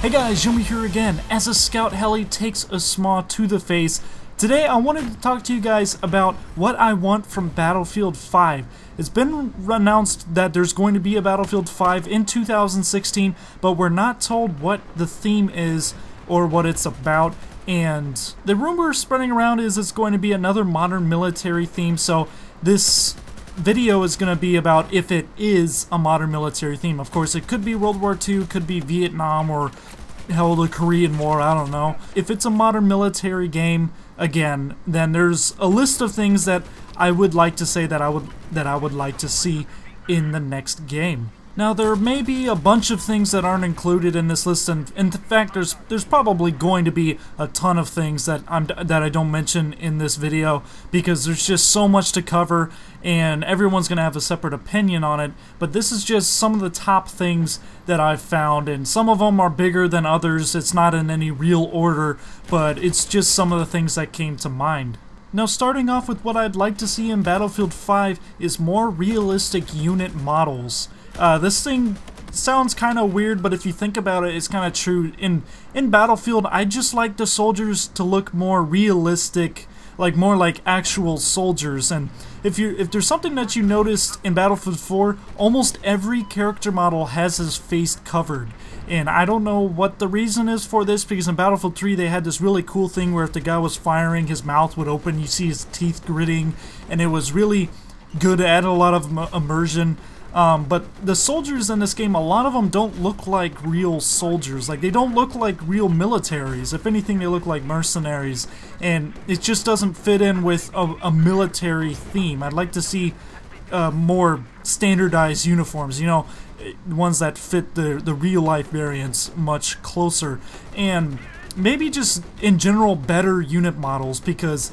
Hey guys, Yumi here again, as a scout heli takes a smaw to the face. Today I wanted to talk to you guys about what I want from Battlefield 5. It's been announced that there's going to be a Battlefield 5 in 2016, but we're not told what the theme is or what it's about. And the rumor spreading around is it's going to be another modern military theme, so this video is going to be about if it is a modern military theme. Of course, it could be World War II, could be Vietnam, or hell, the Korean War, I don't know. If it's a modern military game, again, then there's a list of things that I would like to say that I would like to see in the next game. Now, there may be a bunch of things that aren't included in this list, and in fact, there's probably going to be a ton of things that I don't mention in this video, because there's just so much to cover, and everyone's going to have a separate opinion on it. But this is just some of the top things that I've found, and some of them are bigger than others. It's not in any real order, but it's just some of the things that came to mind. Now, starting off with what I'd like to see in Battlefield 5 is more realistic unit models. This thing sounds kind of weird, but if you think about it, it's kind of true. In Battlefield, I just like the soldiers to look more realistic, like more like actual soldiers. And if there's something that you noticed in Battlefield 4, almost every character model has his face covered. And I don't know what the reason is for this, because in Battlefield 3 they had this really cool thing where if the guy was firing, his mouth would open, you see his teeth gritting, and it was really good, it added a lot of immersion. But the soldiers in this game, a lot of them don't look like real soldiers. Like, they don't look like real militaries. If anything, they look like mercenaries. And it just doesn't fit in with a military theme. I'd like to see more standardized uniforms, you know, ones that fit the real-life variants much closer. And maybe just, in general, better unit models, because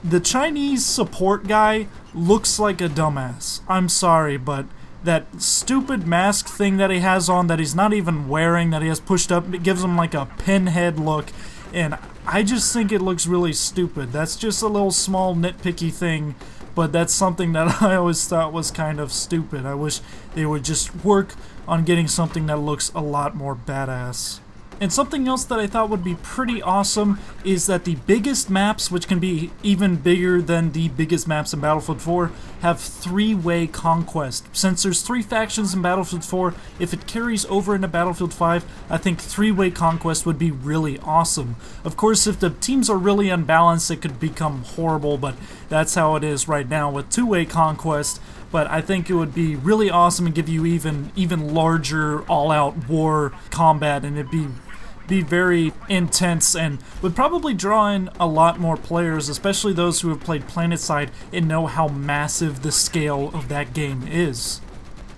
the Chinese support guy looks like a dumbass. I'm sorry, but that stupid mask thing that he has on that he's not even wearing, that he has pushed up, it gives him like a pinhead look, and I just think it looks really stupid. That's just a little small nitpicky thing, but that's something that I always thought was kind of stupid. I wish they would just work on getting something that looks a lot more badass. And something else that I thought would be pretty awesome is that the biggest maps, which can be even bigger than the biggest maps in Battlefield 4, have three-way conquest. Since there's 3 factions in Battlefield 4, if it carries over into Battlefield 5, I think three-way conquest would be really awesome. Of course, if the teams are really unbalanced, it could become horrible, but that's how it is right now with two-way conquest. But I think it would be really awesome and give you even larger all-out war combat, and it'd be very intense and would probably draw in a lot more players, especially those who have played PlanetSide and know how massive the scale of that game is.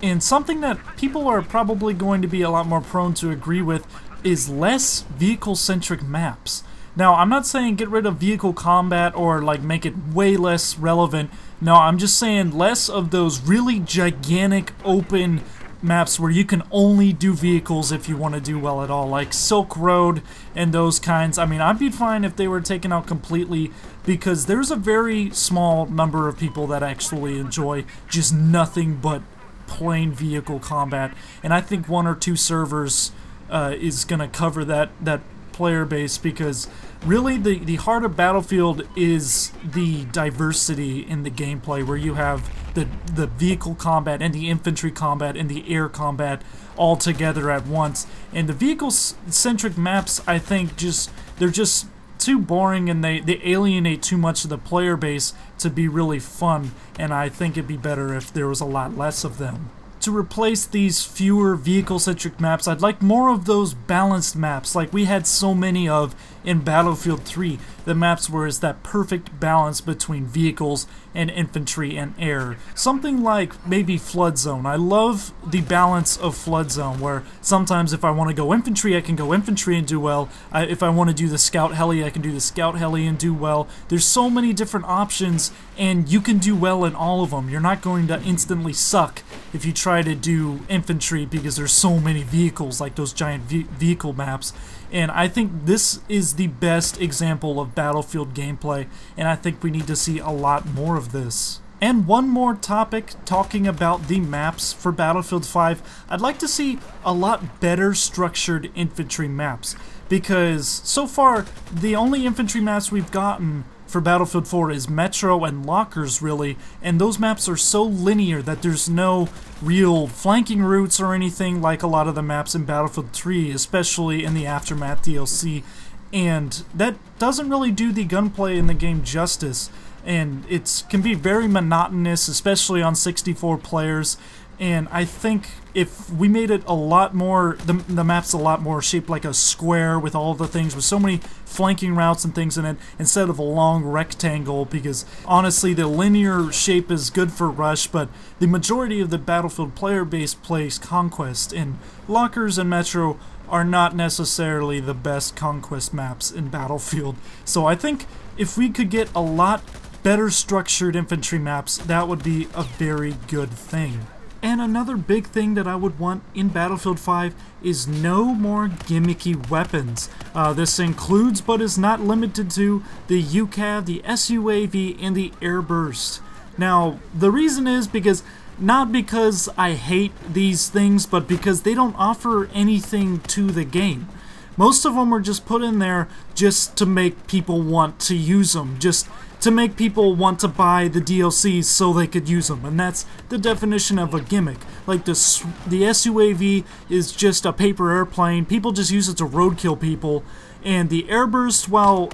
And something that people are probably going to be a lot more prone to agree with is less vehicle-centric maps. Now, I'm not saying get rid of vehicle combat or like make it way less relevant. No, I'm just saying less of those really gigantic open maps where you can only do vehicles if you want to do well at all, like Silk Road and those kinds. I mean, I'd be fine if they were taken out completely, because there's a very small number of people that actually enjoy just nothing but plain vehicle combat, and I think 1 or 2 servers is going to cover that player base, because really the heart of Battlefield is the diversity in the gameplay, where you have the vehicle combat and the infantry combat and the air combat all together at once. And the vehicle-centric maps, I think, they're just too boring, and they alienate too much of the player base to be really fun, and I think it'd be better if there was a lot less of them. To replace these fewer vehicle-centric maps, I'd like more of those balanced maps like we had so many of in Battlefield 3. The maps where it's that perfect balance between vehicles and infantry and air. Something like maybe Flood Zone. I love the balance of Flood Zone, where sometimes if I want to go infantry, I can go infantry and do well. If I want to do the scout heli, I can do the scout heli and do well. There's so many different options, and you can do well in all of them. You're not going to instantly suck if you try to do infantry, because there's so many vehicles, like those giant vehicle maps. And I think this is the best example of Battlefield gameplay, and I think we need to see a lot more of this. And one more topic, talking about the maps for Battlefield 5, I'd like to see a lot better structured infantry maps, because so far the only infantry maps we've gotten for Battlefield 4 is Metro and Lockers, really, and those maps are so linear that there's no real flanking routes or anything like a lot of the maps in Battlefield 3, especially in the Aftermath DLC, and that doesn't really do the gunplay in the game justice. And it can be very monotonous, especially on 64 players, and I think if we made it a lot more, the map's a lot more shaped like a square with all the things, with so many flanking routes and things in it, instead of a long rectangle, because honestly the linear shape is good for Rush, but the majority of the Battlefield player base plays Conquest, and Lockers and Metro are not necessarily the best Conquest maps in Battlefield. So I think if we could get a lot better structured infantry maps, that would be a very good thing. And another big thing that I would want in Battlefield 5 is no more gimmicky weapons. This includes, but is not limited to, the UCAV, the SUAV, and the Air Burst. Now, the reason is not because I hate these things, but because they don't offer anything to the game. Most of them are just put in there just to make people want to use them, just to make people want to buy the DLCs so they could use them, and that's the definition of a gimmick. Like the SUAV is just a paper airplane, people just use it to roadkill people, and the Airburst, well,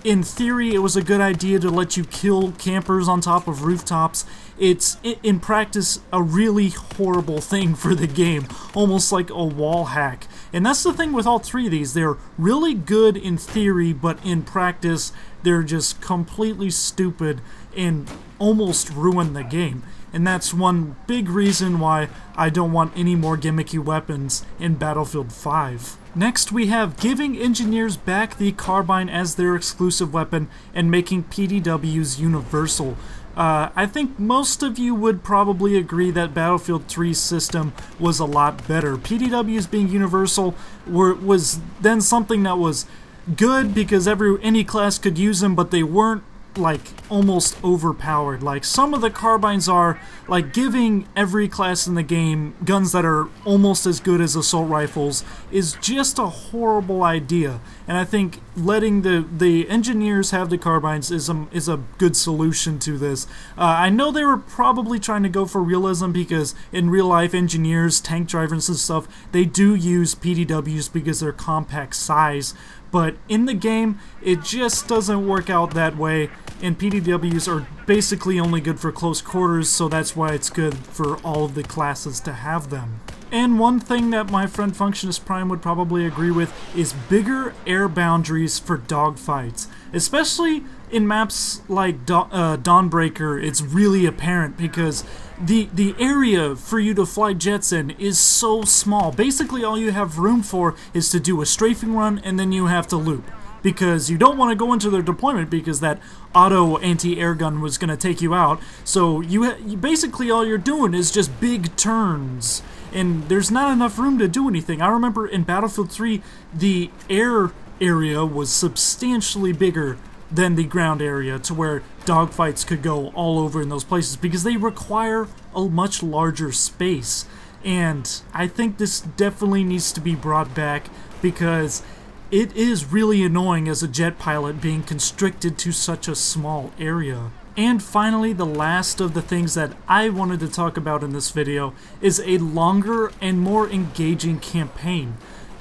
in theory it was a good idea to let you kill campers on top of rooftops. It's, in practice, a really horrible thing for the game, almost like a wall hack. And that's the thing with all three of these. They're really good in theory, but in practice, they're just completely stupid and almost ruin the game. And that's one big reason why I don't want any more gimmicky weapons in Battlefield 5. Next, we have giving engineers back the carbine as their exclusive weapon and making PDWs universal. I think most of you would probably agree that Battlefield 3's system was a lot better. PDWs being universal was then something that was good because any class could use them, but they weren't like almost overpowered. Like some of the carbines are, like giving every class in the game guns that are almost as good as assault rifles is just a horrible idea, and I think letting the engineers have the carbines is a good solution to this. I know they were probably trying to go for realism because in real life engineers, tank drivers and stuff, they do use PDWs because they're compact size, but in the game it just doesn't work out that way, and PDWs are basically only good for close quarters, so that's why it's good for all of the classes to have them. And one thing that my friend Functionist Prime would probably agree with is bigger air boundaries for dogfights. Especially in maps like Dawnbreaker, it's really apparent because the area for you to fly jets in is so small. Basically all you have room for is to do a strafing run and then you have to loop, because you don't want to go into their deployment because that auto anti-air gun was going to take you out. So you basically all you're doing is just big turns, and there's not enough room to do anything. I remember in Battlefield 3 the air area was substantially bigger than the ground area, to where dogfights could go all over in those places because they require a much larger space. And I think this definitely needs to be brought back because it is really annoying as a jet pilot being constricted to such a small area. And finally, the last of the things that I wanted to talk about in this video is a longer and more engaging campaign.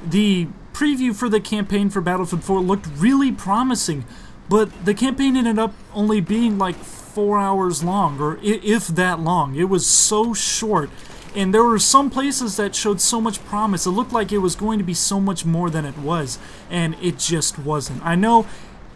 The preview for the campaign for Battlefield 4 looked really promising, but the campaign ended up only being like 4 hours long, or if that long. It was so short. And there were some places that showed so much promise. It looked like it was going to be so much more than it was, and it just wasn't. I know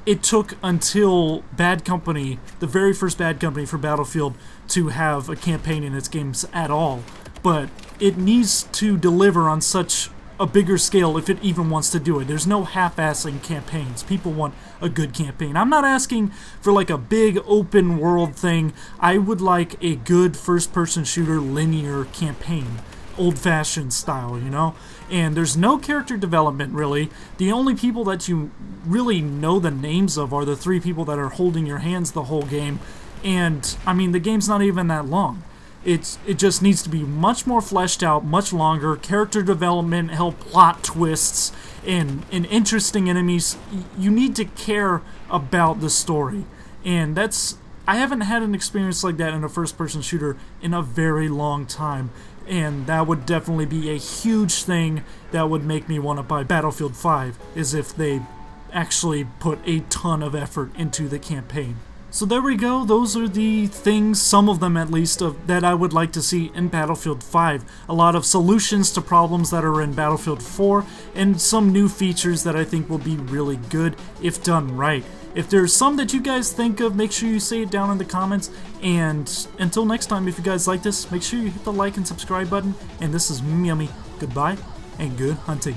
it took until Bad Company, the very first Bad Company for Battlefield, to have a campaign in its games at all, but it needs to deliver on such a bigger scale if it even wants to do it. There's no half-assing campaigns. People want a good campaign. I'm not asking for like a big open world thing. I would like a good first-person shooter linear campaign. Old-fashioned style, you know? And there's no character development, really. The only people that you really know the names of are the 3 people that are holding your hands the whole game. And I mean, the game's not even that long. It just needs to be much more fleshed out, much longer, character development, hell, plot twists, and interesting enemies. You need to care about the story. And I haven't had an experience like that in a first-person shooter in a very long time. And that would definitely be a huge thing that would make me want to buy Battlefield 5, is if they actually put a ton of effort into the campaign. So there we go, those are the things, some of them at least, that I would like to see in Battlefield 5. A lot of solutions to problems that are in Battlefield 4, and some new features that I think will be really good if done right. If there's some that you guys think of, make sure you say it down in the comments, and until next time, if you guys like this, make sure you hit the like and subscribe button, and this is Yummy. Goodbye, and good hunting.